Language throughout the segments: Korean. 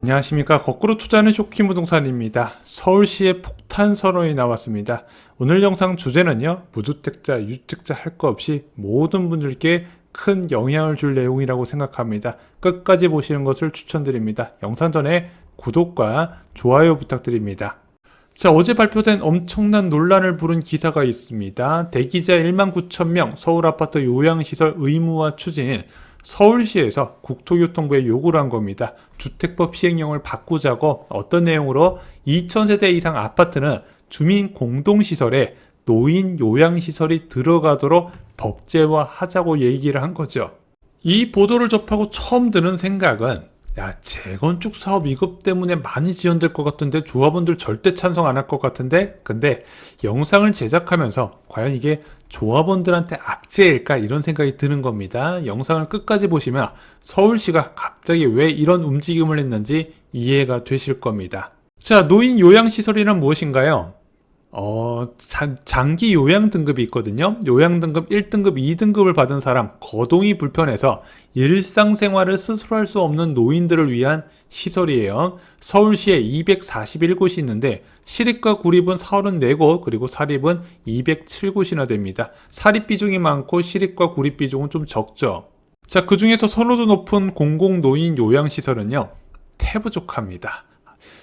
안녕하십니까. 거꾸로 투자하는 쇼킹 부동산입니다. 서울시의 폭탄 선언이 나왔습니다. 오늘 영상 주제는요, 무주택자, 유주택자 할 거 없이 모든 분들께 큰 영향을 줄 내용이라고 생각합니다. 끝까지 보시는 것을 추천드립니다. 영상 전에 구독과 좋아요 부탁드립니다. 자, 어제 발표된 엄청난 논란을 부른 기사가 있습니다. 대기자 19,000명 서울 아파트 요양시설 의무화 추진. 서울시에서 국토교통부에 요구를 한 겁니다. 주택법 시행령을 바꾸자고. 어떤 내용으로? 2000세대 이상 아파트는 주민 공동시설에 노인 요양시설이 들어가도록 법제화하자고 얘기를 한 거죠. 이 보도를 접하고 처음 드는 생각은, 야, 재건축 사업 이것 때문에 많이 지연될 것 같은데 조합원들 절대 찬성 안 할 것 같은데, 근데 영상을 제작하면서 과연 이게 조합원들한테 악재일까, 이런 생각이 드는 겁니다. 영상을 끝까지 보시면 서울시가 갑자기 왜 이런 움직임을 했는지 이해가 되실 겁니다. 자, 노인 요양시설이란 무엇인가요? 장기 요양 등급이 있거든요. 요양 등급 1등급, 2등급을 받은 사람, 거동이 불편해서 일상생활을 스스로 할 수 없는 노인들을 위한 시설이에요. 서울시에 241곳이 있는데 시립과 구립은 34곳, 그리고 사립은 207곳이나 됩니다. 사립 비중이 많고 시립과 구립 비중은 좀 적죠. 자, 그 중에서 선호도 높은 공공노인 요양시설은요, 태부족합니다.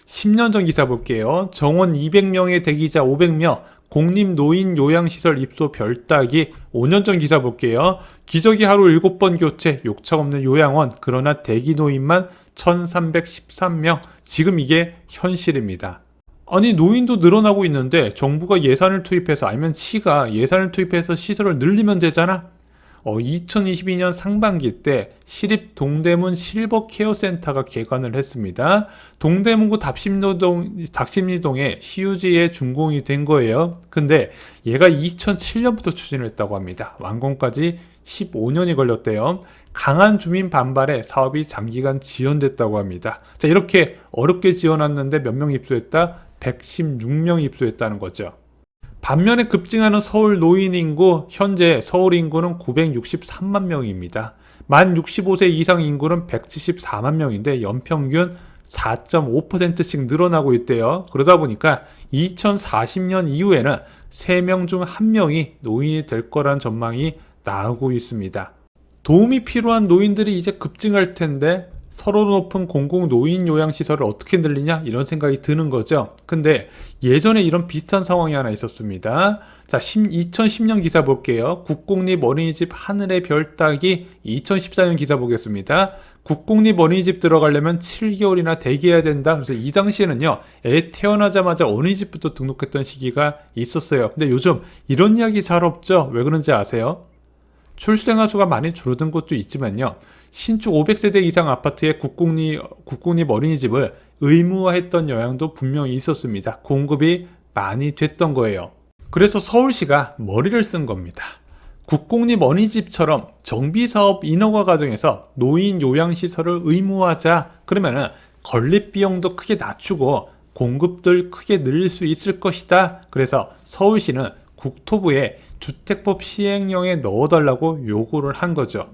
10년 전 기사 볼게요. 정원 200명의 대기자 500명, 공립노인요양시설 입소 별 따기. 5년 전 기사 볼게요. 기저귀 하루 7번 교체, 욕창 없는 요양원, 그러나 대기노인만 1313명. 지금 이게 현실입니다. 아니, 노인도 늘어나고 있는데 정부가 예산을 투입해서, 아니면 시가 예산을 투입해서 시설을 늘리면 되잖아? 2022년 상반기 때 시립 동대문 실버 케어센터가 개관을 했습니다. 동대문구 닥심리동에 시유지에 준공이 된 거예요. 근데 얘가 2007년부터 추진을 했다고 합니다. 완공까지 15년이 걸렸대요. 강한 주민 반발에 사업이 장기간 지연됐다고 합니다. 자, 이렇게 어렵게 지어놨는데 몇 명 입소했다? 116명 입소했다는 거죠. 반면에 급증하는 서울 노인 인구, 현재 서울 인구는 963만 명입니다. 만 65세 이상 인구는 174만 명인데 연평균 4.5%씩 늘어나고 있대요. 그러다 보니까 2040년 이후에는 3명 중 1명이 노인이 될 거란 전망이 나오고 있습니다. 도움이 필요한 노인들이 이제 급증할 텐데 서로 높은 공공노인요양시설을 어떻게 늘리냐, 이런 생각이 드는 거죠. 근데 예전에 이런 비슷한 상황이 하나 있었습니다. 자, 2010년 기사 볼게요. 국공립 어린이집 하늘의 별 따기. 2014년 기사 보겠습니다. 국공립 어린이집 들어가려면 7개월이나 대기해야 된다. 그래서 이 당시에는요, 애 태어나자마자 어린이집부터 등록했던 시기가 있었어요. 근데 요즘 이런 이야기 잘 없죠. 왜 그런지 아세요? 출생아 수가 많이 줄어든 것도 있지만요, 신축 500세대 이상 아파트에 국공립 어린이집을 의무화했던 영향도 분명히 있었습니다. 공급이 많이 됐던 거예요. 그래서 서울시가 머리를 쓴 겁니다. 국공립 어린이집처럼 정비사업 인허가 과정에서 노인 요양시설을 의무화하자. 그러면은 건립 비용도 크게 낮추고 공급들 크게 늘릴 수 있을 것이다. 그래서 서울시는 국토부에 주택법 시행령에 넣어달라고 요구를 한 거죠.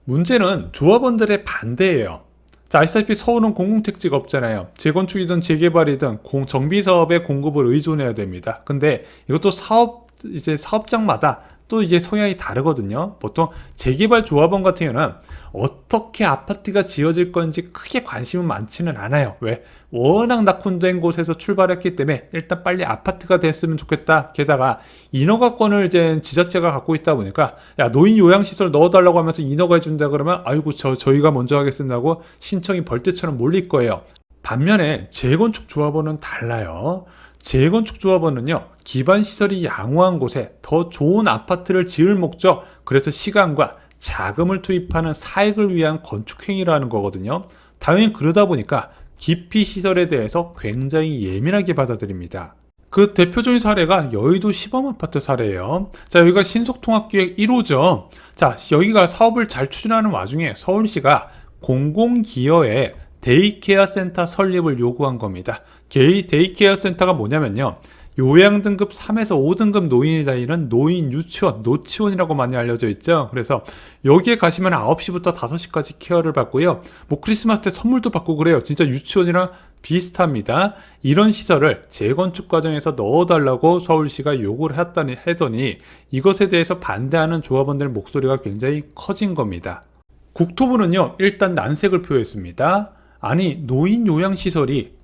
문제는 조합원들의 반대예요. 자, 아시다시피 서울은 공공택지가 없잖아요. 재건축이든 재개발이든 정비사업의 공급을 의존해야 됩니다. 근데 이것도 사업장마다 또 이제 성향이 다르거든요. 보통 재개발 조합원 같은 경우는 어떻게 아파트가 지어질 건지 크게 관심은 많지는 않아요. 왜? 워낙 낙후된 곳에서 출발했기 때문에 일단 빨리 아파트가 됐으면 좋겠다. 게다가 인허가권을 이제 지자체가 갖고 있다 보니까, 야, 노인 요양시설 넣어달라고 하면서 인허가 해준다 그러면, 아이고, 저희가 먼저 하겠습니다 하고 신청이 벌떼처럼 몰릴 거예요. 반면에 재건축 조합원은 달라요. 재건축 조합원은요, 기반시설이 양호한 곳에 더 좋은 아파트를 지을 목적, 그래서 시간과 자금을 투입하는 사익을 위한 건축행위를 하는 거거든요. 당연히 그러다 보니까 기피 시설에 대해서 굉장히 예민하게 받아들입니다. 그 대표적인 사례가 여의도 시범아파트 사례예요. 자, 여기가 신속통합기획 1호죠. 자, 여기가 사업을 잘 추진하는 와중에 서울시가 공공기여에 데이케어 센터 설립을 요구한 겁니다. 데이케어 센터가 뭐냐면요, 요양등급 3에서 5등급 노인의 단위는 노인 유치원, 노치원이라고 많이 알려져 있죠. 그래서 여기에 가시면 9시부터 5시까지 케어를 받고요. 뭐 크리스마스 때 선물도 받고 그래요. 진짜 유치원이랑 비슷합니다. 이런 시설을 재건축 과정에서 넣어달라고 서울시가 요구를 하더니 이것에 대해서 반대하는 조합원들 목소리가 굉장히 커진 겁니다. 국토부는요, 일단 난색을 표했습니다. 아니, 노인 요양시설이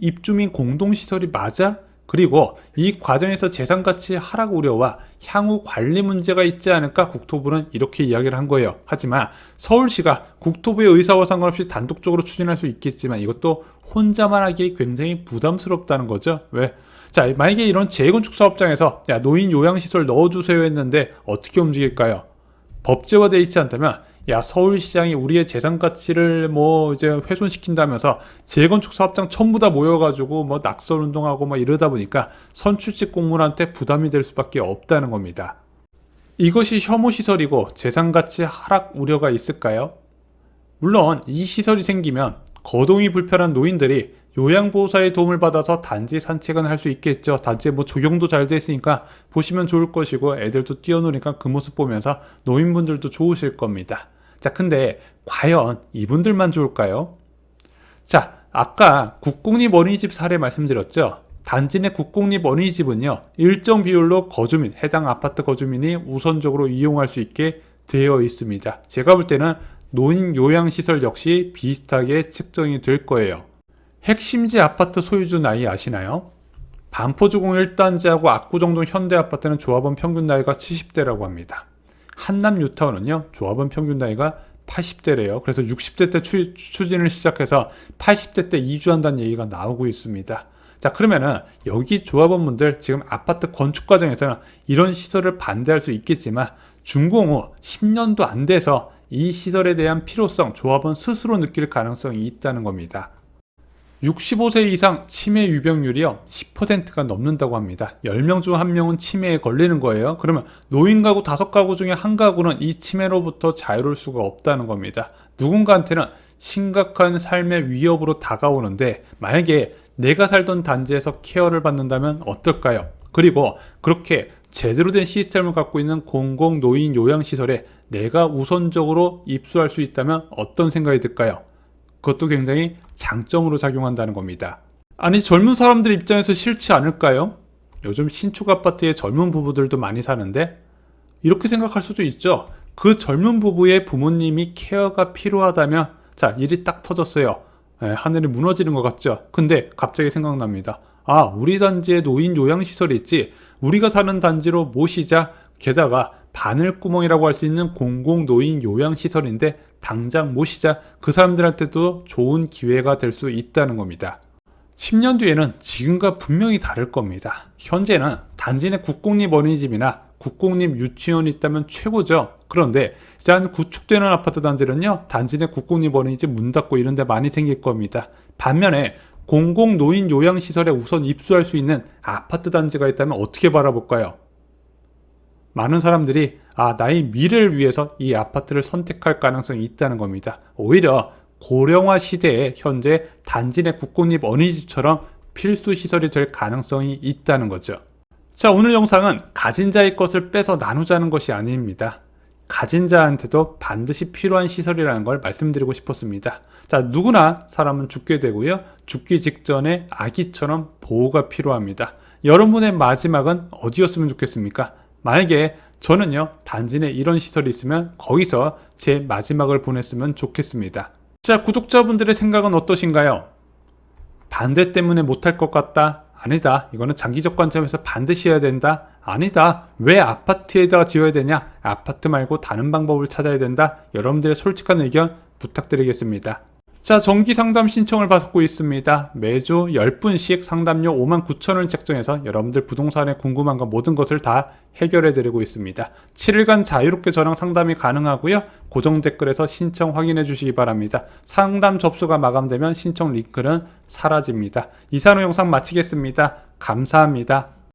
입주민 공동시설이 맞아? 그리고 이 과정에서 재산가치 하락 우려와 향후 관리 문제가 있지 않을까 국토부는 이렇게 이야기를 한 거예요. 하지만 서울시가 국토부의 의사와 상관없이 단독적으로 추진할 수 있겠지만 이것도 혼자만 하기에 굉장히 부담스럽다는 거죠. 왜? 자, 만약에 이런 재건축 사업장에서 야, 노인 요양시설 넣어주세요 했는데 어떻게 움직일까요? 법제화되어 있지 않다면 야, 서울시장이 우리의 재산 가치를 이제 훼손시킨다면서 재건축 사업장 전부 다 모여가지고 낙설 운동하고 이러다 보니까 선출직 공무원한테 부담이 될 수밖에 없다는 겁니다. 이것이 혐오시설이고 재산 가치 하락 우려가 있을까요? 물론 이 시설이 생기면 거동이 불편한 노인들이 요양보호사의 도움을 받아서 단지 산책은 할 수 있겠죠. 단지에 조경도 잘 돼 있으니까 보시면 좋을 것이고 애들도 뛰어노니까 그 모습 보면서 노인분들도 좋으실 겁니다. 자, 근데 과연 이분들만 좋을까요? 자, 아까 국공립 어린이집 사례 말씀드렸죠. 단지 내 국공립 어린이집은요, 일정 비율로 해당 아파트 거주민이 우선적으로 이용할 수 있게 되어 있습니다. 제가 볼 때는 노인 요양시설 역시 비슷하게 측정이 될 거예요. 핵심지 아파트 소유주 나이 아시나요? 반포주공 1단지하고 압구정동 현대아파트는 조합원 평균 나이가 70대라고 합니다. 한남 뉴타운은요, 조합원 평균 나이가 80대래요. 그래서 60대 때 추진을 시작해서 80대 때 이주한다는 얘기가 나오고 있습니다. 자, 그러면은 여기 조합원분들 지금 아파트 건축 과정에서는 이런 시설을 반대할 수 있겠지만 준공 후 10년도 안 돼서 이 시설에 대한 필요성 조합원 스스로 느낄 가능성이 있다는 겁니다. 65세 이상 치매 유병률이요 10%가 넘는다고 합니다. 10명 중 1명은 치매에 걸리는 거예요. 그러면 노인 가구 5가구 중에 한 가구는 이 치매로부터 자유로울 수가 없다는 겁니다. 누군가한테는 심각한 삶의 위협으로 다가오는데 만약에 내가 살던 단지에서 케어를 받는다면 어떨까요? 그리고 그렇게 제대로 된 시스템을 갖고 있는 공공 노인 요양시설에 내가 우선적으로 입소할 수 있다면 어떤 생각이 들까요? 그것도 굉장히 장점으로 작용한다는 겁니다. 아니, 젊은 사람들 입장에서 싫지 않을까요? 요즘 신축 아파트에 젊은 부부들도 많이 사는데 이렇게 생각할 수도 있죠. 그 젊은 부부의 부모님이 케어가 필요하다면 자, 일이 딱 터졌어요. 하늘이 무너지는 것 같죠. 근데 갑자기 생각납니다. 아, 우리 단지에 노인 요양시설이 있지. 우리가 사는 단지로 모시자. 게다가 바늘구멍이라고 할 수 있는 공공 노인 요양시설인데 당장 모시자. 그 사람들한테도 좋은 기회가 될 수 있다는 겁니다. 10년 뒤에는 지금과 분명히 다를 겁니다. 현재는 단지 내 국공립 어린이집이나 국공립 유치원이 있다면 최고죠. 그런데 이제 한 구축되는 아파트 단지는요, 단지 내 국공립 어린이집 문 닫고 이런 데 많이 생길 겁니다. 반면에 공공 노인 요양시설에 우선 입소할 수 있는 아파트 단지가 있다면 어떻게 바라볼까요? 많은 사람들이 나의 미래를 위해서 이 아파트를 선택할 가능성이 있다는 겁니다. 오히려 고령화 시대에 현재 단지 내 국공립 어린이집처럼 필수 시설이 될 가능성이 있다는 거죠. 자, 오늘 영상은 가진 자의 것을 빼서 나누자는 것이 아닙니다. 가진 자한테도 반드시 필요한 시설이라는 걸 말씀드리고 싶었습니다. 자, 누구나 사람은 죽게 되고요. 죽기 직전에 아기처럼 보호가 필요합니다. 여러분의 마지막은 어디였으면 좋겠습니까? 만약에 저는요, 단지 내 이런 시설이 있으면 거기서 제 마지막을 보냈으면 좋겠습니다. 자, 구독자분들의 생각은 어떠신가요? 반대 때문에 못할 것 같다? 아니다. 이거는 장기적 관점에서 반드시 해야 된다? 아니다. 왜 아파트에다가 지어야 되냐? 아파트 말고 다른 방법을 찾아야 된다? 여러분들의 솔직한 의견 부탁드리겠습니다. 자, 정기 상담 신청을 받고 있습니다. 매주 10분씩 상담료 59,000원을 책정해서 여러분들 부동산에 궁금한 거 모든 것을 다 해결해 드리고 있습니다. 7일간 자유롭게 저랑 상담이 가능하고요. 고정 댓글에서 신청 확인해 주시기 바랍니다. 상담 접수가 마감되면 신청 링크는 사라집니다. 이상 후 영상 마치겠습니다. 감사합니다.